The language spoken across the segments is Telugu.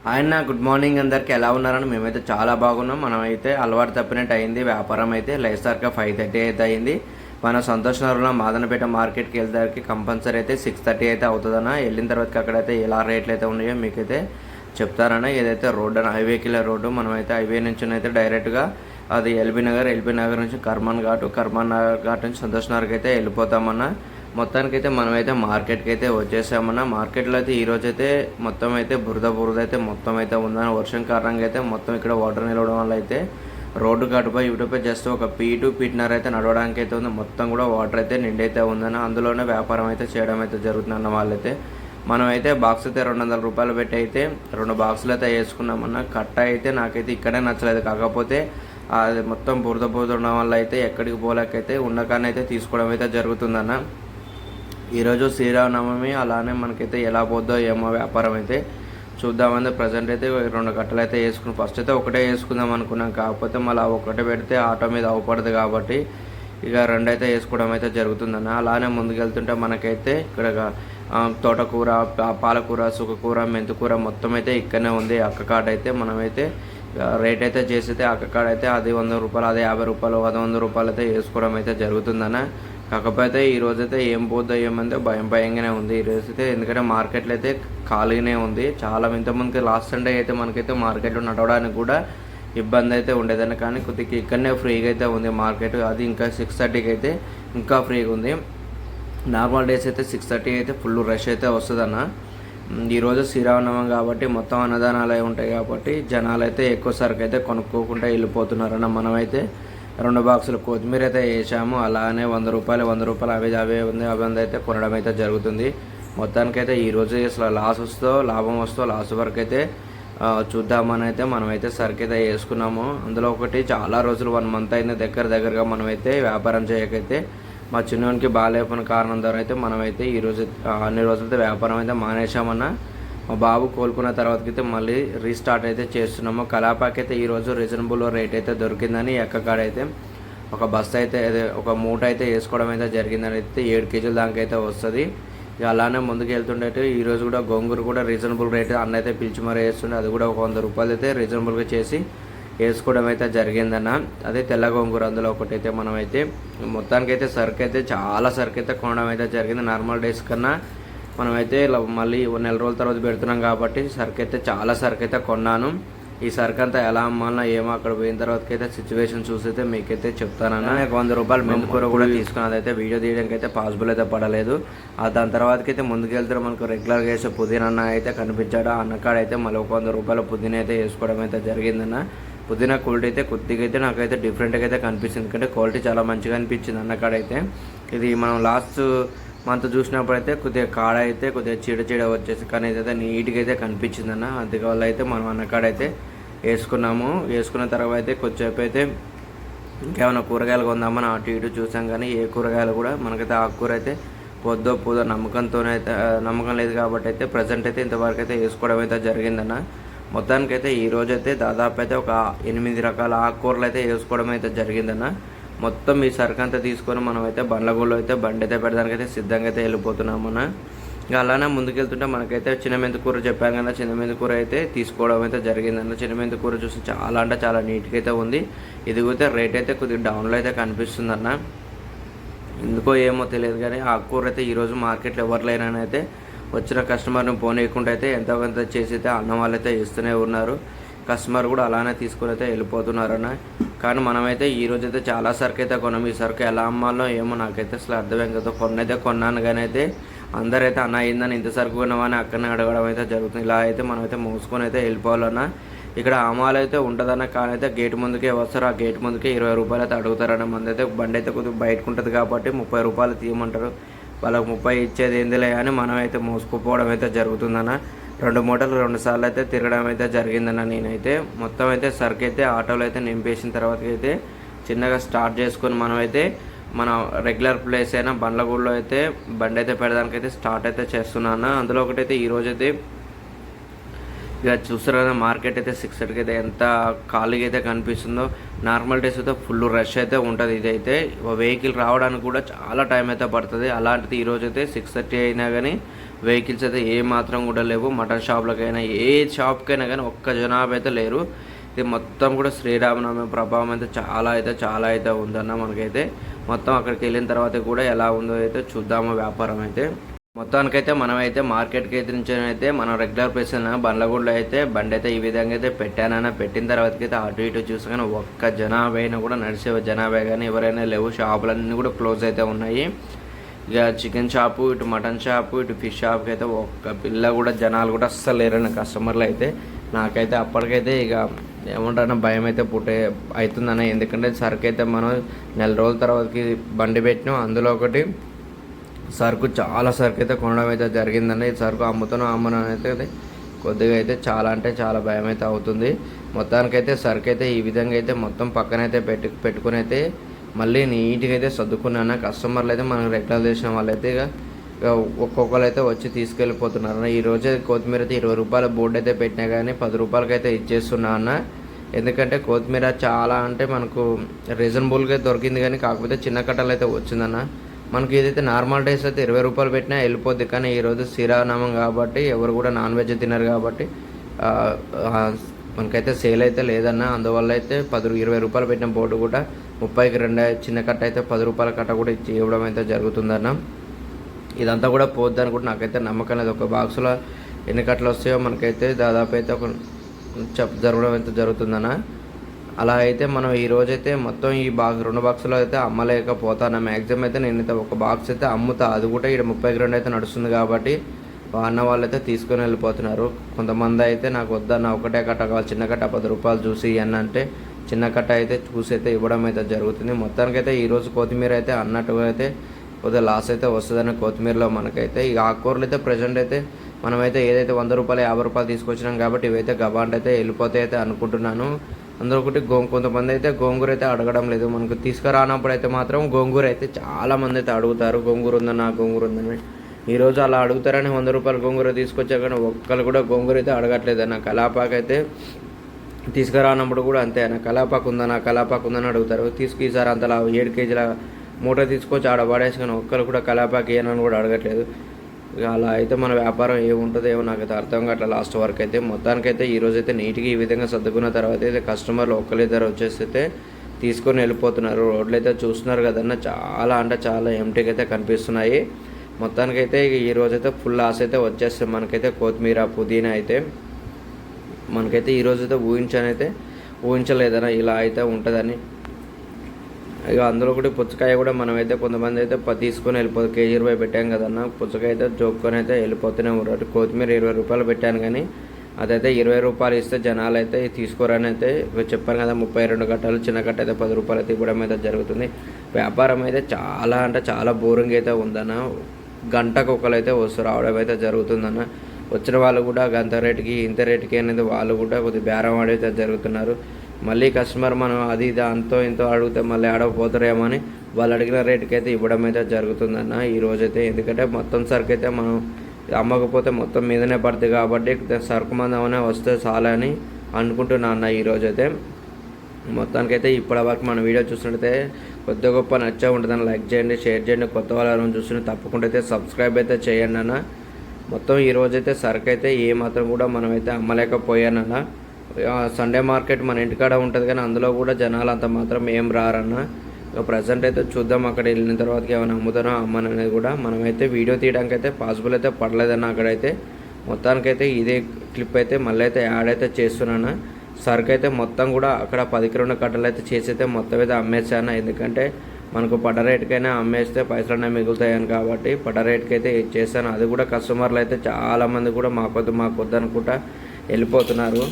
ఆయన గుడ్ మార్నింగ్ అందరికి ఎలా ఉన్నారని మేమైతే చాలా బాగున్నాం. మనమైతే అలవాటు తప్పినట్టు అయింది. వ్యాపారం అయితే లేసారుగా 5:30 అయితే అయింది. మన సంతోష్ నగర్లో మాదనపేట మార్కెట్కి వెళ్తానికి కంపల్సరీ అయితే 6:30 అయితే అవుతుందన్న. వెళ్ళిన తర్వాత అక్కడైతే ఎలా రేట్లు అయితే ఉన్నాయో మీకైతే చెప్తారన్న. ఏదైతే రోడ్ అని హైవేకి వెళ్ళే రోడ్డు, మనమైతే హైవే నుంచి అయితే డైరెక్ట్గా అది ఎల్బీ నగర్ నుంచి కర్మన్ ఘాట్ నుంచి సంతోష్ నగర్కి అయితే వెళ్ళిపోతామన్న. మొత్తానికైతే మనమైతే మార్కెట్కి అయితే వచ్చేసామన్న. మార్కెట్లో అయితే ఈరోజైతే మొత్తం అయితే బురద అయితే మొత్తం అయితే ఉందని, వర్షం కారణంగా అయితే మొత్తం ఇక్కడ వాటర్ నిలవడం వల్ల అయితే రోడ్డు గట్టుపై ఇటుపై జస్ట్ ఒక ఫీట్న్నర అయితే నడవడానికి అయితే ఉంది. మొత్తం కూడా వాటర్ అయితే నిండైతే ఉందని, అందులోనే వ్యాపారం అయితే చేయడం అయితే జరుగుతుందన్న. వాళ్ళైతే మనమైతే బాక్స్ అయితే 200 రూపాయలు పెట్టి అయితే 2 బాక్సులు అయితే వేసుకున్నామన్న. కట్ట అయితే నాకైతే ఇక్కడే నచ్చలేదు, కాకపోతే అది మొత్తం బురద ఉండడం వల్ల అయితే ఎక్కడికి పోలేకైతే ఉండకాన్ని అయితే తీసుకోవడం అయితే జరుగుతుందన్న. ఈరోజు శ్రీరామనవమి, అలానే మనకైతే ఎలా పోద్దో ఏమో వ్యాపారం అయితే చూద్దామని ప్రజెంట్ అయితే 2 కట్టలు అయితే వేసుకుని ఫస్ట్ అయితే ఒకటే వేసుకుందాం అనుకున్నాం. కాకపోతే మళ్ళీ ఒకటే పెడితే ఆటో మీద అవపడదు కాబట్టి ఇక 2 అయితే వేసుకోవడం అయితే జరుగుతుందన్న. అలానే ముందుకెళ్తుంటే మనకైతే ఇక్కడ తోటకూర, పాలకూర, సుకకూర, మెంతికూర మొత్తం అయితే ఇక్కడనే ఉంది. అక్క కాడ అయితే మనమైతే రేట్ అయితే చేసితే అక్క కాడ అయితే అది 100 రూపాయలు, అది 50 రూపాయలు, 100 రూపాయలు అయితే వేసుకోవడం అయితే జరుగుతుందన్న. కాకపోతే ఈరోజైతే ఏం పోద్దో ఏమంటే భయంగానే ఉంది ఈరోజైతే. ఎందుకంటే మార్కెట్లో అయితే ఖాళీనే ఉంది చాలా. ఇంతకుముందుకి లాస్ట్ సండే అయితే మనకైతే మార్కెట్లో నడవడానికి కూడా ఇబ్బంది అయితే ఉండేదని, కానీ కొద్దిగా ఇక్కడనే ఫ్రీగా అయితే ఉంది మార్కెట్. అది ఇంకా 6:30కి అయితే ఇంకా ఫ్రీగా ఉంది. నార్మల్ డేస్ అయితే 6:30 అయితే ఫుల్ రష్ అయితే వస్తుందన్న. ఈరోజు శ్రీరామనవమి కాబట్టి మొత్తం అన్నదానాలు అవి ఉంటాయి కాబట్టి జనాలు అయితే ఎక్కువ సరుకు అయితే కొనుక్కోకుండా వెళ్ళిపోతున్నారన్న. మనమైతే 2 బాక్సులు కొత్తిమీర అయితే వేసాము. అలానే 100 రూపాయలు అవే ఉంది అయితే కొనడం అయితే జరుగుతుంది. మొత్తానికైతే ఈరోజు అసలు లాస్ వస్తో లాభం వస్తో లాస్ వరకు అయితే చూద్దామని అయితే మనమైతే సరుకు అయితే వేసుకున్నాము. అందులో ఒకటి చాలా రోజులు 1 మంత్ అయింది దగ్గరగా మనమైతే వ్యాపారం చేయకైతే. మా చిన్నోనికి బాగాలేకపోయిన కారణం ద్వారా అయితే మనమైతే ఈరోజు అన్ని రోజులైతే వ్యాపారం అయితే మానేసామన్నా. మా బాబు కోలుకున్న తర్వాతకైతే మళ్ళీ రీస్టార్ట్ అయితే చేస్తున్నాము. కలాపాకి అయితే ఈరోజు రీజనబుల్ రేట్ అయితే దొరికిందని ఎక్కకాడైతే ఒక బస్సు అయితే ఒక మూట అయితే వేసుకోవడం అయితే జరిగిందని అయితే 7 కేజీల దాకా అయితే వస్తుంది. ఇక అలానే ముందుకు వెళ్తుండే ఈరోజు కూడా గోంగూర కూడా రీజనబుల్ రేట్ అన్న అయితే పిలిచి మరీ వేస్తుండే. అది కూడా ఒక 100 రూపాయలు అయితే రీజనబుల్గా చేసి వేసుకోవడం అయితే జరిగిందన్న. అదే తెల్ల గోంగూర అందులో ఒకటైతే మనమైతే మొత్తానికైతే సరుకు అయితే చాలా సరుకు అయితే కొనడం అయితే జరిగింది. నార్మల్ డేస్ కన్నా మనమైతే మళ్ళీ 1 నెల రోజుల తర్వాత పెడుతున్నాం కాబట్టి సరుకు అయితే చాలా సరుకు అయితే కొన్నాను. ఈ సరుకు అంతా ఎలా అమ్మాలన్నా ఏమో అక్కడ పోయిన తర్వాతకి అయితే సిచ్యువేషన్ చూసైతే మీకైతే చెప్తానన్నా. 100 రూపాయలు మెంతికూర కూడా తీసుకున్నది అయితే వీడియో తీయడానికి అయితే పాసిబుల్ అయితే పడలేదు. దాని తర్వాతకైతే ముందుకెళ్తే మనకు రెగ్యులర్గా వేసే పుదీనా అయితే కనిపించాడు. అన్నకాడ అయితే మళ్ళీ ఒక 100 రూపాయల పుదీనా అయితే వేసుకోవడం అయితే జరిగిందన్న. పుదీనా క్వాలిటీ అయితే కొద్దిగా అయితే నాకైతే డిఫరెంట్గా అయితే కనిపిస్తుంది, ఎందుకంటే క్వాలిటీ చాలా మంచిగా అనిపించింది అన్నకాడైతే. ఇది మనం లాస్ట్ మంత్ చూసినప్పుడు అయితే కొద్దిగా కాడ అయితే కొద్దిగా చీడ వచ్చేసి కానీ అయితే నీట్గా అయితే కనిపించింది అన్న. అందువల్ల అయితే మనం అన్నకాడైతే వేసుకున్నాము. వేసుకున్న తర్వాత అయితే కొద్దిసేపు అయితే ఇంకేమైనా కూరగాయలు కొందామని అటు ఇటు చూసాం, కానీ ఏ కూరగాయలు కూడా మనకైతే ఆకుకూర అయితే పోదో నమ్మకం లేదు కాబట్టి అయితే ప్రజెంట్ అయితే ఇంతవరకు అయితే వేసుకోవడం అయితే జరిగిందన్న. మొత్తానికైతే ఈరోజైతే దాదాపు అయితే ఒక 8 రకాల ఆకుకూరలు అయితే వేసుకోవడం అయితే జరిగిందన్న. మొత్తం ఈ సరుకు అంతా తీసుకొని మనమైతే బండ్లగూడలో అయితే బండి అయితే పెడడానికి అయితే సిద్ధంగా అయితే వెళ్ళిపోతున్నామన్న. ఇంకా అలానే ముందుకెళ్తుంటే మనకైతే చిన్న మెంతికూర చెప్పాం కదా, చిన్న మెంతికూర అయితే తీసుకోవడం అయితే జరిగిందన్న. చిన్న మెంతికూర చూసి చాలా అంటే చాలా నీట్గా అయితే ఉంది. ఇదిగైతే రేట్ అయితే కొద్దిగా డౌన్లో అయితే కనిపిస్తుందన్న. ఎందుకో ఏమో తెలియదు కానీ ఆకుకూర అయితే ఈరోజు మార్కెట్లో ఎవరు లేరని అయితే వచ్చిన కస్టమర్ని పోనీయకుండా అయితే ఎంతో కొంత చేసి అయితే అన్న వాళ్ళైతే ఇస్తూనే ఉన్నారు. కస్టమర్ కూడా అలానే తీసుకుని అయితే వెళ్ళిపోతున్నారన్న. కానీ మనమైతే ఈరోజు అయితే చాలా సరుకు అయితే కొన్నాం. ఈ సరుకు ఎలా అమ్మాలో ఏమో నాకైతే అసలు అర్థమేం కదా. కొన్నైతే కొన్నాను కానీ అయితే అందరైతే అన్న అయిందని ఇంత సరుకు కొన్నామని అక్కడనే అడగడం అయితే జరుగుతుంది. ఇలా అయితే మనమైతే మోసుకొని అయితే వెళ్ళిపోవాలన్నా. ఇక్కడ అమ్మాలు అయితే ఉంటుందన్న, కానీ అయితే గేట్ ముందుకే వస్తారు. ఆ గేట్ ముందుకే 20 రూపాయలు అయితే అడుగుతారన్న. మంది అయితే బండి అయితే కొద్దిగా బయటకు ఉంటుంది కాబట్టి 30 రూపాయలు తీయమంటారు. వాళ్ళకి 30 ఇచ్చేది ఏందిలే అని మనం అయితే మోసుకుపోవడం అయితే జరుగుతుందన్న. 2 మూటలు 2 సార్లు అయితే తిరగడం అయితే జరిగిందన్న. నేనైతే మొత్తం అయితే సరుకు అయితే ఆటోలో అయితే నింపేసిన తర్వాత అయితే చిన్నగా స్టార్ట్ చేసుకొని మనమైతే మన రెగ్యులర్ ప్లేస్ అయినా బండ్లగూడలో అయితే బండి అయితే పెడడానికైతే స్టార్ట్ అయితే చేస్తున్నాను. అందులో ఒకటైతే ఈరోజైతే ఇక చూస్తారు కదా మార్కెట్ అయితే 6:30కి అయితే ఎంత ఖాళీగా అయితే కనిపిస్తుందో. నార్మల్ డేస్ అయితే ఫుల్ రష్ అయితే ఉంటుంది. ఇదైతే వెహికల్ రావడానికి కూడా చాలా టైం అయితే పడుతుంది. అలాంటిది ఈరోజు అయితే 6:30 అయినా కానీ వెహికల్స్ అయితే ఏ మాత్రం కూడా లేవు. మటన్ షాప్లకైనా ఏ షాప్కైనా కానీ ఒక్క జనాభా అయితే లేరు. ఇది మొత్తం కూడా శ్రీరామనవమి ప్రభావం అయితే చాలా అయితే ఉందన్న. మనకైతే మొత్తం అక్కడికి వెళ్ళిన తర్వాత కూడా ఎలా ఉందో అయితే చూద్దాము వ్యాపారం అయితే. మొత్తానికైతే మనమైతే మార్కెట్కి అయితే నుంచి అయితే మనం రెగ్యులర్ ప్లేస్ బండ్లగూడలో అయితే బండి అయితే ఈ విధంగా అయితే పెట్టానన్న. పెట్టిన తర్వాతకి అయితే అటు ఇటు చూసుకొని ఒక్క జనాభా అయినా కూడా నడిచే జనాభా కానీ ఎవరైనా లేవు. షాపులన్నీ కూడా క్లోజ్ అయితే ఉన్నాయి. ఇక చికెన్ షాపు, ఇటు మటన్ షాపు, ఇటు ఫిష్ షాప్కి అయితే ఒక్క పిల్ల కూడా జనాలు కూడా అస్సలు లేరన్న కస్టమర్లు అయితే. నాకైతే అప్పటికైతే ఇక ఏమంటారన్న భయం అయితే అవుతుందన్న. ఎందుకంటే సరుకు అయితే మనం నెల రోజుల తర్వాతకి బండి పెట్టినాం. అందులో ఒకటి సరుకు చాలా సరుకు అయితే కొనడం అయితే జరిగిందండి. ఈ సరుకు అమ్మను అయితే కొద్దిగా అయితే చాలా భయం అయితే అవుతుంది. మొత్తానికైతే సరుకు అయితే ఈ విధంగా అయితే మొత్తం పక్కనైతే పెట్టుకుని అయితే మళ్ళీ నీట్గా అయితే సర్దుకున్నాను. కస్టమర్లు అయితే మనకు రెగ్యులర్ చేసిన వాళ్ళైతే ఇక ఒక్కొక్కరు అయితే వచ్చి తీసుకెళ్ళిపోతున్నారు. ఈరోజే కొత్తిమీర అయితే 20 రూపాయల బోర్డు అయితే పెట్టినా కానీ 10 రూపాయలకి అయితే ఇచ్చేస్తున్నా అన్న. ఎందుకంటే కొత్తిమీర చాలా అంటే మనకు రీజనబుల్గా దొరికింది, కానీ కాకపోతే చిన్న కట్టలు అయితే వచ్చిందన్న. మనకి ఏదైతే నార్మల్ డేస్ అయితే 20 రూపాయలు పెట్టినా వెళ్ళిపోద్ది. కానీ ఈరోజు శ్రీరామనవమి కాబట్టి ఎవరు కూడా నాన్ వెజ్ తినరు కాబట్టి మనకైతే సేల్ అయితే లేదన్న. అందువల్ల అయితే 20 రూపాయలు పెట్టిన బోర్డు కూడా 30కి 2 చిన్న కట్ట అయితే 10 రూపాయల కట్ట కూడా ఇవ్వడం అయితే జరుగుతుందన్న. ఇదంతా కూడా పోద్దని కూడా నాకైతే నమ్మకం లేదు. ఒక బాక్సులో ఎన్ని కట్టలు వస్తాయో మనకైతే దాదాపు అయితే ఒక జరగడం అయితే జరుగుతుందన్న. అలా అయితే మనం ఈరోజైతే మొత్తం ఈ 2 బాక్సులు అయితే అమ్మలేకపోతాను. మ్యాక్సిమం అయితే నేనైతే ఒక బాక్స్ అయితే అమ్ముతా. అది కూడా ఇక్కడ 30కి 2 అయితే నడుస్తుంది కాబట్టి అన్న వాళ్ళు అయితే తీసుకొని వెళ్ళిపోతున్నారు. కొంతమంది అయితే నాకు వద్దన్న, ఒకటే కట్ట కావాలి, చిన్న కట్ట 10 రూపాయలు చూసి అన్న అంటే చిన్న కట్ట అయితే చూసి అయితే ఇవ్వడం అయితే జరుగుతుంది. మొత్తానికైతే ఈరోజు కొత్తిమీర అయితే అన్నట్టుగా అయితే కొద్దిగా లాస్ అయితే వస్తుందని కొత్తిమీరలో మనకైతే. ఈ ఆకుకూరలు అయితే ప్రజెంట్ అయితే మనమైతే ఏదైతే 100 రూపాయలు 50 రూపాయలు తీసుకొచ్చినాం కాబట్టి ఇవైతే గబాంట్ అయితే వెళ్ళిపోతాయి అయితే అనుకుంటున్నాను. అందులో ఒకటి కొంతమంది అయితే గోంగూర అయితే అడగడం లేదు. మనకు తీసుకురానప్పుడు అయితే మాత్రం గోంగూర అయితే చాలామంది అయితే అడుగుతారు, గోంగూర ఉందని. ఈరోజు అలా అడుగుతారని 100 రూపాయలు గోంగూర తీసుకొచ్చా కానీ ఒక్కరు కూడా గోంగూర అయితే అడగట్లేదు అన్న. కలాపాకు అయితే తీసుకురానప్పుడు కూడా అంతే అన్న, కలాపాకు ఉందని అడుగుతారు. ఈసారి అంతలా 7 కేజీల మూట తీసుకొచ్చి ఆడ పడేసి కానీ ఒక్కరు కూడా కలాపాకు ఏనని కూడా అడగట్లేదు. ఇక అలా అయితే మన వ్యాపారం ఏముంటుందో ఏమో నాకైతే అర్థం కావట్లేదు లాస్ట్ వరకు అయితే. మొత్తానికైతే ఈరోజు అయితే నీట్గా ఈ విధంగా సర్దుకున్న తర్వాత అయితే కస్టమర్లు ఒక్కరిద్దరు వచ్చేసి అయితే తీసుకొని వెళ్ళిపోతున్నారు. రోడ్లు అయితే చూస్తున్నారు కదన్న, చాలా ఎంటీగా అయితే కనిపిస్తున్నాయి. మొత్తానికైతే ఈరోజైతే ఫుల్ లాస్ అయితే వచ్చేస్తుంది మనకైతే. కొత్తిమీర, పుదీనా అయితే మనకైతే ఈరోజైతే ఊహించలేదన్న ఇలా అయితే ఉంటుందని. ఇక అందులో కూడా పుచ్చకాయ కూడా మనమైతే కొంతమంది అయితే తీసుకొని వెళ్ళిపోతుంది. కేజీ 20 పెట్టాం కదన్న, పుచ్చకాయ అయితే జోక్కొని అయితే వెళ్ళిపోతూనే ఉన్నారు. కొత్తిమీర 20 రూపాయలు పెట్టాను కానీ అదైతే 20 రూపాయలు ఇస్తే జనాలు అయితే తీసుకోరని అయితే చెప్పాను కదా. 32 కట్టలు, చిన్న కట్ట అయితే 10 రూపాయలు అయితే ఇవ్వడం అయితే జరుగుతుంది. వ్యాపారం అయితే చాలా బోరింగ్ అయితే ఉందన్న. గంటకు ఒకరైతే రావడం అయితే జరుగుతుందన్న. వచ్చిన వాళ్ళు కూడా గంట రేటుకి ఇంత రేటుకి అనేది వాళ్ళు కూడా కొద్దిగా బేరం ఆడైతే జరుగుతున్నారు. మళ్ళీ కస్టమర్ మనం అది ఇది అంతో ఇంతో అడిగితే మళ్ళీ ఆడకపోతారేమో అని వాళ్ళు అడిగిన రేటుకి అయితే ఇవ్వడం అయితే జరుగుతుందన్న ఈరోజైతే. ఎందుకంటే మొత్తం సరుకు అయితే మనం అమ్మకపోతే మొత్తం మీదనే పడుతుంది కాబట్టి సరుకు మందమనే వస్తే చాలా అని అనుకుంటున్నా అన్న ఈరోజైతే. మొత్తానికైతే ఇప్పటి వరకు మన వీడియో చూసినట్టయితే కొద్ది గొప్ప నచ్చే ఉంటుందని లైక్ చేయండి, షేర్ చేయండి. కొత్త వాళ్ళని చూస్తుంటే తప్పకుండా అయితే సబ్స్క్రైబ్ అయితే చేయండి అన్న. మొత్తం ఈరోజైతే సరుకు అయితే ఏమాత్రం కూడా మనమైతే అమ్మలేకపోయానన్న. సండే మార్కెట్ మన ఇంటికాడ ఉంటుంది కానీ అందులో కూడా జనాలు అంత మాత్రం ఏం రారన్న. ప్రజెంట్ అయితే చూద్దాం అక్కడ వెళ్ళిన తర్వాత ఏమైనా అమ్ముతానో అమ్మననేది కూడా. మనమైతే వీడియో తీయడానికి అయితే పాసిబుల్ అయితే పడలేదన్న అక్కడైతే. మొత్తానికైతే ఇదే క్లిప్ అయితే మళ్ళీ అయితే యాడ్ అయితే చేస్తున్నాను. సరుకు అయితే మొత్తం కూడా అక్కడ 10కి 2 కట్టలు అయితే చేసి అయితే మొత్తం అయితే అమ్మేసాను. ఎందుకంటే మనకు పడ్డ రేటుకైనా అమ్మేస్తే పైసలనే మిగులుతాయని కాబట్టి పడ్డ రేటుకి అయితే చేశాను. అది కూడా కస్టమర్లు అయితే చాలామంది కూడా మాకొద్దు అనుకుంటా వెళ్ళిపోతున్నారు.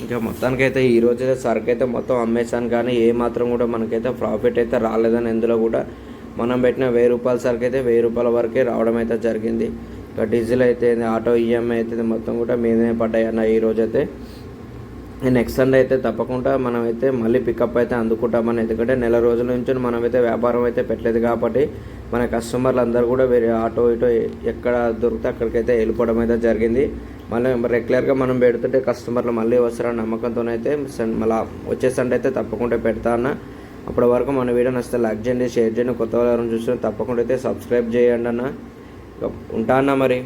ఇంకా మొత్తానికైతే ఈరోజు అయితే సరుకు అయితే మొత్తం అమ్మేసాను కానీ ఏమాత్రం కూడా మనకైతే ప్రాఫిట్ అయితే రాలేదని. ఎందులో కూడా మనం పెట్టిన 1000 రూపాయల సరుకు అయితే 1000 రూపాయల వరకే రావడం అయితే జరిగింది. ఇంకా డీజిల్ అయితే ఆటో ఈఎంఐ అయితే మొత్తం కూడా మీదనే పడ్డాయి అన్న ఈరోజైతే. నెక్స్ట్ సండే అయితే తప్పకుండా మనమైతే మళ్ళీ పికప్ అయితే అందుకుంటామని. ఎందుకంటే నెల రోజుల నుంచి మనమైతే వ్యాపారం అయితే పెట్టలేదు కాబట్టి మన కస్టమర్లు అందరూ కూడా వేరే ఆటో ఇటో ఎక్కడ దొరికితే అక్కడికైతే వెళ్ళిపోవడం అయితే జరిగింది. మళ్ళీ రెగ్యులర్గా మనం పెడుతుంటే కస్టమర్లు మళ్ళీ వస్తారని నమ్మకంతోనైతే మళ్ళీ వచ్చే సండే అయితే తప్పకుండా పెడతా అన్న. అప్పటి వరకు మన వీడియో నచ్చితే లైక్ చేయండి, షేర్ చేయండి. కొత్త వాళ్ళని చూస్తే తప్పకుండా అయితే సబ్స్క్రైబ్ చేయండి అన్న. ఉంటా అన్న మరి.